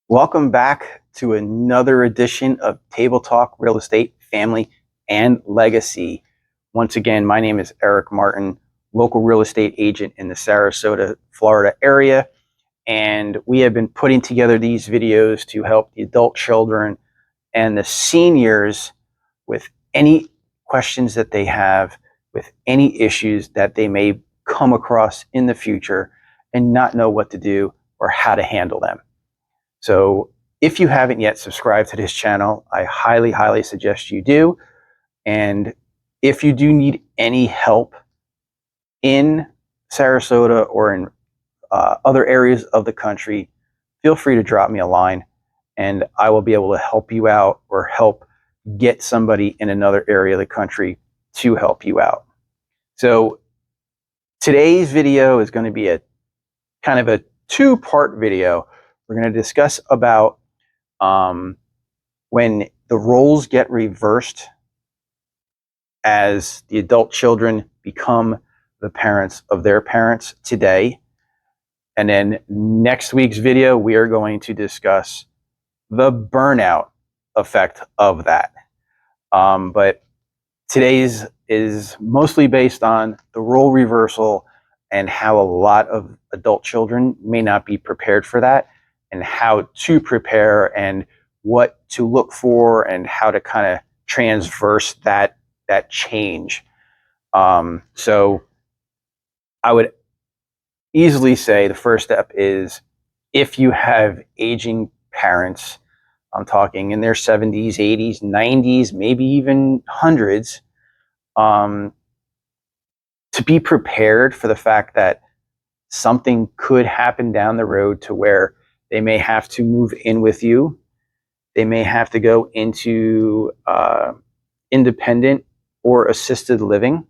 Welcome back to another edition of Table Talk Real Estate, Family, and Legacy. Once again, my name is Eric Martin, local real estate agent in the Sarasota, Florida area. And we have been putting together these videos to help the adult children and the seniors with any questions that they have, with any issues that they may come across in the future and not know what to do or how to handle them. So if you haven't yet subscribed to this channel, I highly suggest you do. And if you do need any help in Sarasota or in other areas of the country, feel free to drop me a line and I will be able to help you out or help get somebody in another area of the country to help you out. So today's video is going to be a kind of a two-part video. We're going to discuss about when the roles get reversed as the adult children become the parents of their parents today. And then next week's video, we are going to discuss the burnout effect of that. But today's is mostly based on the role reversal and how a lot of adult children may not be prepared for that, and how to prepare and what to look for and how to kind of transverse that change. So I would easily say the first step is, if you have aging parents, I'm talking in their 70s, 80s, 90s, maybe even hundreds, to be prepared for the fact that something could happen down the road to where they may have to move in with you. They may have to go into independent or assisted living,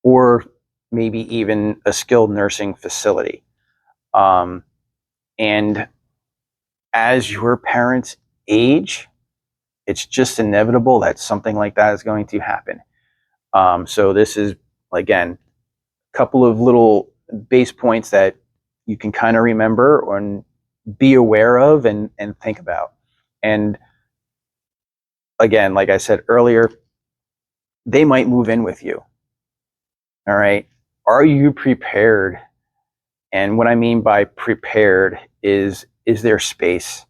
or maybe even a skilled nursing facility. And as your parents age, it's just inevitable that something like that is going to happen. So this is, again, a couple of little base points that you can kind of remember or be aware of and think about. And again, like I said earlier, they might move in with you. All right. Are you prepared? And what I mean by prepared is there space?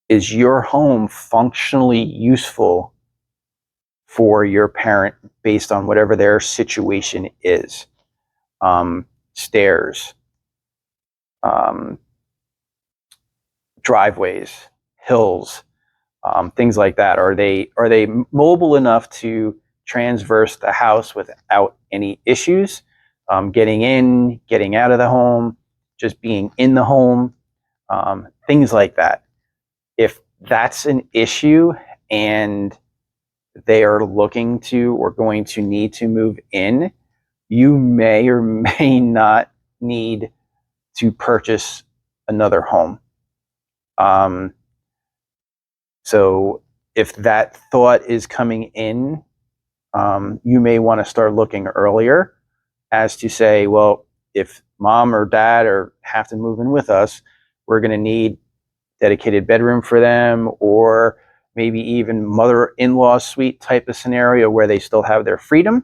Is your home functionally useful for your parent based on whatever their situation is? Stairs, driveways, hills, things like that. Are they mobile enough to transverse the house without any issues? Getting in, getting out of the home, just being in the home, things like that. If that's an issue and they are looking to or going to need to move in, you may or may not need to purchase another home. So if that thought is coming in, you may want to start looking earlier, as to say, well, if mom or dad have to move in with us, we're going to need dedicated bedroom for them, or maybe even mother-in-law suite type of scenario where they still have their freedom.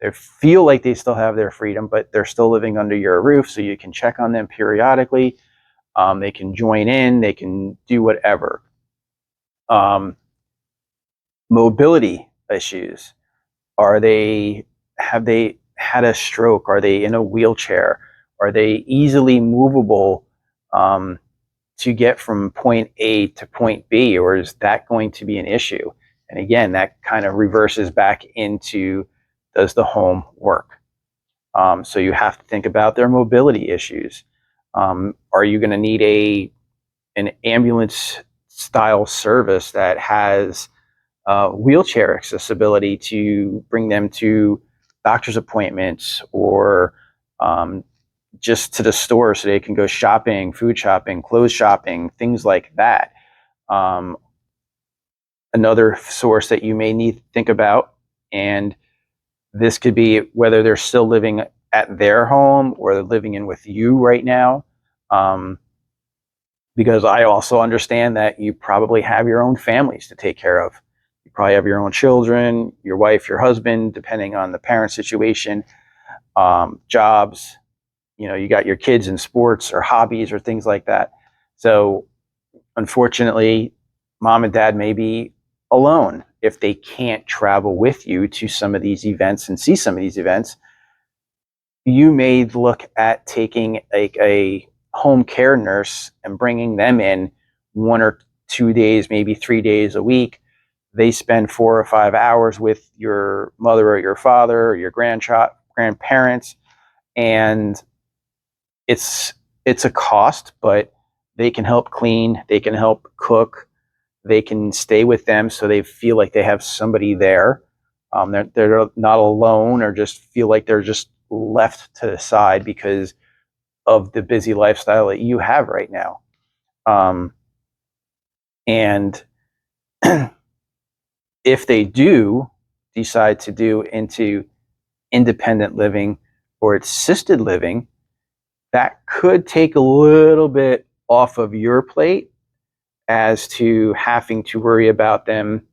They feel like they still have their freedom, but they're still living under your roof, so you can check on them periodically. They can join in, they can do whatever. Mobility issues. Have they had a stroke? Are they in a wheelchair? Are they easily movable to get from point A to point B, or is that going to be an issue? And again, that kind of reverses back into, does the home work? So you have to think about their mobility issues. Are you going to need an ambulance style service that has wheelchair accessibility to bring them to doctor's appointments, or just to the store so they can go shopping, food shopping, clothes shopping, things like that? Another source that you may need to think about, and this could be whether they're still living at their home or they're living in with you right now. because I also understand that you probably have your own families to take care of. You probably have your own children, your wife, your husband, depending on the parent situation, jobs. You know, you got your kids in sports or hobbies or things like that. So unfortunately, mom and dad may be alone if they can't travel with you to some of these events and see some of these events. You may look at taking a home care nurse and bringing them in 1 or 2 days, maybe 3 days a week. They spend 4 or 5 hours with your mother or your father or your grandparents, and it's it's a cost, but they can help clean, they can help cook, they can stay with them so they feel like they have somebody there. They're not alone or just feel like they're just left to the side because of the busy lifestyle that you have right now. And if they do decide to do into independent living or assisted living, that could take a little bit off of your plate as to having to worry about them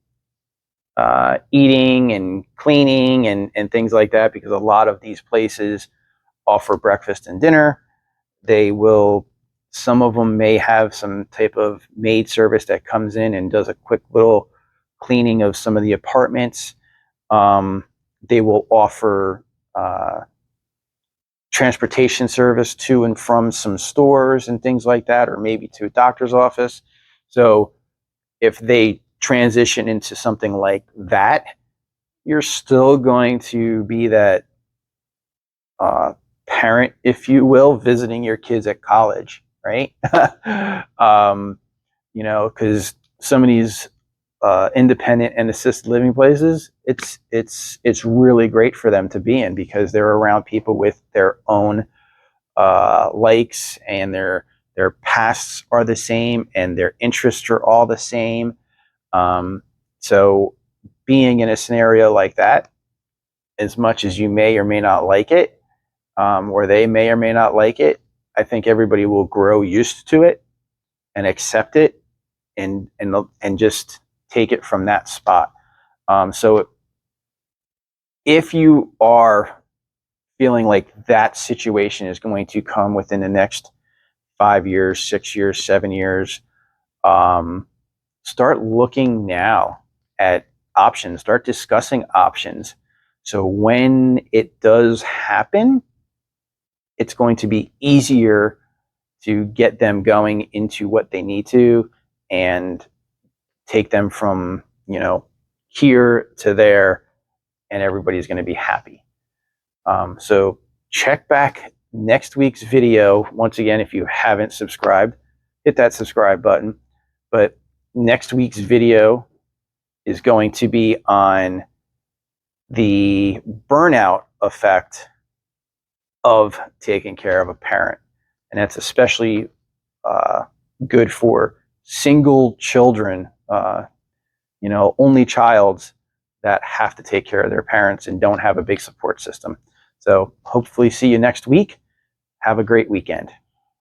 eating and cleaning and things like that, because a lot of these places offer breakfast and dinner. They will, some of them may have some type of maid service that comes in and does a quick little cleaning of some of the apartments. They will offer transportation service to and from some stores and things like that, or maybe to a doctor's office. So if they transition into something like that, you're still going to be that parent, if you will, visiting your kids at college, right? You know, because some of these independent and assisted living places, it's really great for them to be in because they're around people with their own likes, and their pasts are the same and their interests are all the same. So being in a scenario like that, as much as you may or may not like it, or they may or may not like it, I think everybody will grow used to it and accept it, and just take it from that spot. So if you are feeling like that situation is going to come within the next 5 years, 6 years, 7 years, start looking now at options, start discussing options. So when it does happen, it's going to be easier to get them going into what they need to and take them from, here to there, and everybody's going to be happy. So check back next week's video. Once again, if you haven't subscribed, hit that subscribe button. But next week's video is going to be on the burnout effect of taking care of a parent. And that's especially good for single children, only childs that have to take care of their parents and don't have a big support system. So hopefully see you next week. Have a great weekend.